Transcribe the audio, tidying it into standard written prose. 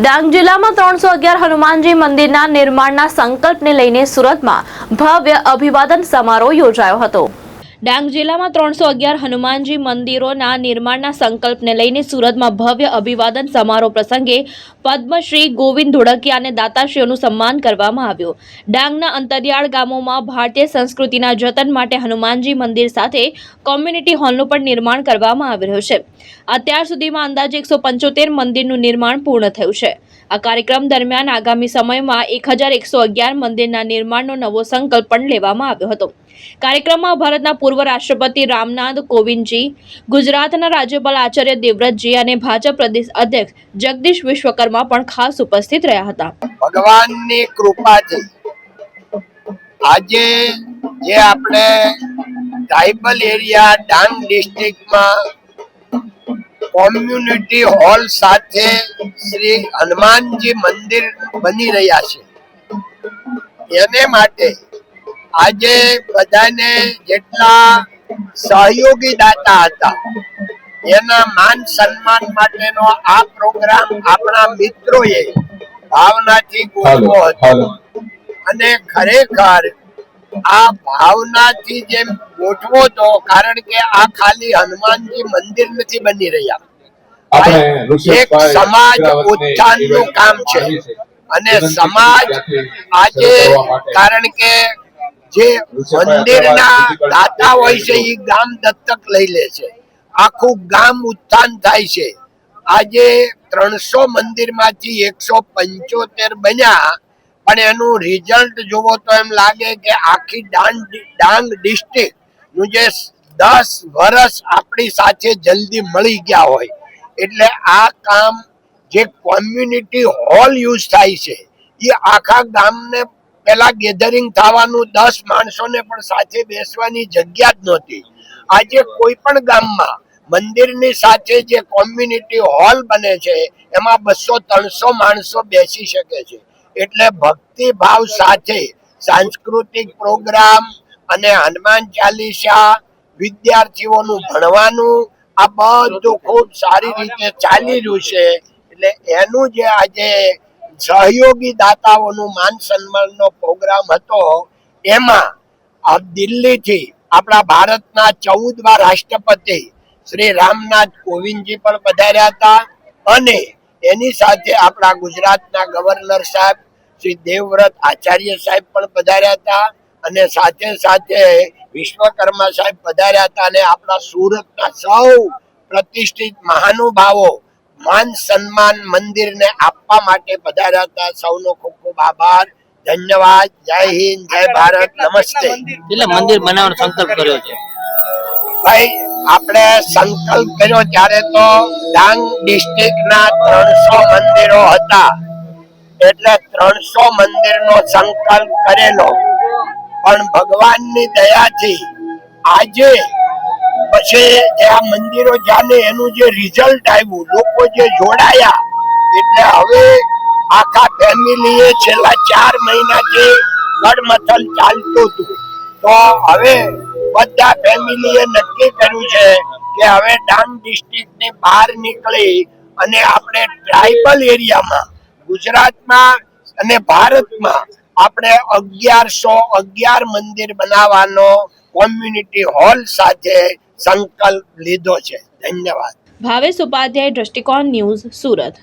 ડાંગ જિલ્લામાં 311 હનુમાનજી મંદિરના નિર્માણના સંકલ્પને લઈને સુરતમાં ભવ્ય અભિવાદન સમારોહ યોજાયો હતો। ડાંગ જિલ્લામાં 311 હનુમાનજી મંદિરોના નિર્માણના સંકલ્પને લઈને સુરતમાં ભવ્ય અભિવાદન સમારોહ પ્રસંગે પદ્મશ્રી ગોવિંદ ધોળકિયા અને દાતાશ્રીઓનું સન્માન કરવામાં આવ્યું। ડાંગના અંતરિયાળ ગામોમાં ભારતીય સંસ્કૃતિના જતન માટે હનુમાનજી મંદિર સાથે કોમ્યુનિટી હોલનું પણ નિર્માણ કરવામાં આવી રહ્યું છે। અત્યાર સુધીમાં અંદાજે 175 મંદિરનું નિર્માણ પૂર્ણ થયું છે। આ કાર્યક્રમ દરમિયાન આગામી સમયમાં 1111 મંદિરના નિર્માણનો નવો સંકલ્પ પણ લેવામાં આવ્યો હતો। કાર્યક્રમમાં ભારતના પૂર્વ રાષ્ટ્રપતિ રામનાથ કોવિંદજી, ગુજરાતના રાજ્યપાલ આચાર્ય દેવવ્રતજી અને ભાજપ પ્રદેશ અધ્યક્ષ જગદીશ વિશ્વકર્મા પણ ખાસ ઉપસ્થિત રહ્યા હતા। ભગવાનની કૃપાથી આજે જે આપણે tribal area Dang ડિસ્ટ્રિક્ટમાં community hall સાથે શ્રી હનુમાનજી મંદિર બની રહ્યા છે, એને માટે આજે બધાને જેટલા સહયોગી દાતા હતા એના માન સન્માન માટેનો આ પ્રોગ્રામ આપણા મિત્રોએ ભાવનાથી ગોઠવ્યો હતો અને ખરેખર આ ભાવનાથી જેમ ગોઠવો તો કારણ કે આ ખાલી હનુમાનજી મંદિર નથી બની રહ્યા, એક સમાજ ઉત્થાનનું કામ છે અને સમાજ આજે કારણ કે જે મંદિરના દાતા હોય છે એ ગામ દત્તક લઈ લે છે, આખું ગામ ઉત્થાન થાય છે। આજે 300 મંદિરમાંથી 175 બન્યા, પણ એનું રિઝલ્ટ જોવો તો એમ લાગે કે આખી ડાંગ ડિસ્ટ્રિક્ટ નું જે 10 વર્ષ આપણી સાથે જલ્દી મળી ગયા હોય। એટલે આ કામ જે કોમ્યુનિટી હોલ યુઝ થાય છે એ આખા ગામને પેલા ગેધરિંગ થવાનું 10 માણસોને પણ સાથે બેસવાની જગ્યા જ નહોતી। આજે કોઈ પણ ગામમાં મંદિરની સાથે જે કોમ્યુનિટી હોલ બને છે એમાં 200-300 માણસો બેસી શકે છે। એટલે ભક્તિ ભાવ સાથે સાંસ્કૃતિક પ્રોગ્રામ અને હનુમાન ચાલીસા, વિદ્યાર્થીઓનું ભણવાનું આ બધું ખૂબ સારી રીતે ચાલી રહ્યું છે। એટલે એનું જે આજે સહયોગી દાતાઓનું માન સન્માનનો પ્રોગ્રામ હતો એમાં દિલ્હીથી આપણા ભારતના 14મા રાષ્ટ્રપતિ શ્રી રામનાથ કોવિંદજી પણ પધાર્યા હતા અને એની સાથે આપણા ગુજરાતના ગવર્નર સાહેબ શ્રી દેવવ્રત આચાર્ય સાહેબ પણ પધાર્યા હતા અને સાથે સાથે વિશ્વકર્મા સાહેબ પધાર્યા હતા અને આપણા સુરતના સૌ પ્રતિષ્ઠિત મહાનુભાવો માન સન્માન મંદિરને આપવા માટે પધાર્યા હતા। સૌનો ખૂબ ખૂબ આભાર, ધન્યવાદ, જય હિન્દ, જય ભારત, નમસ્તે। એટલે મંદિર બનાવવાનો સંકલ્પ કર્યો છે ભાઈ, આપણે સંકલ્પ કર્યો ત્યારે તો ડાંગ ડિસ્ટ્રિક્ટના 300 મંદિરો હતા એટલે 300 મંદિરનો સંકલ્પ કરેલો, પણ ભગવાનની દયાથી આજે પછી જે આ મંદિરો જાને એનું જે રિઝલ્ટ આવ્યું, લોકો જે જોડાયા, એટલે હવે આખા ફેમિલીએ છેલ્લા 4 મહિનાથી ગડમથલ ચાલતું હતું, તો હવે બધા ફેમિલીએ નક્કી કર્યું છે કે હવે ડાંગ ડિસ્ટ્રિક્ટની બહાર નીકળી અને આપણે ટ્રાઇબલ એરિયામાં ગુજરાતમાં અને ભારતમાં આપણે 1111 મંદિર બનાવવાનો કોમ્યુનિટી હોલ સાથે સંકલ્પ લીધો છે। ધન્યવાદ। ભાવેશ ઉપાધ્યાય, દ્રષ્ટિકોણ ન્યૂઝ, સુરત।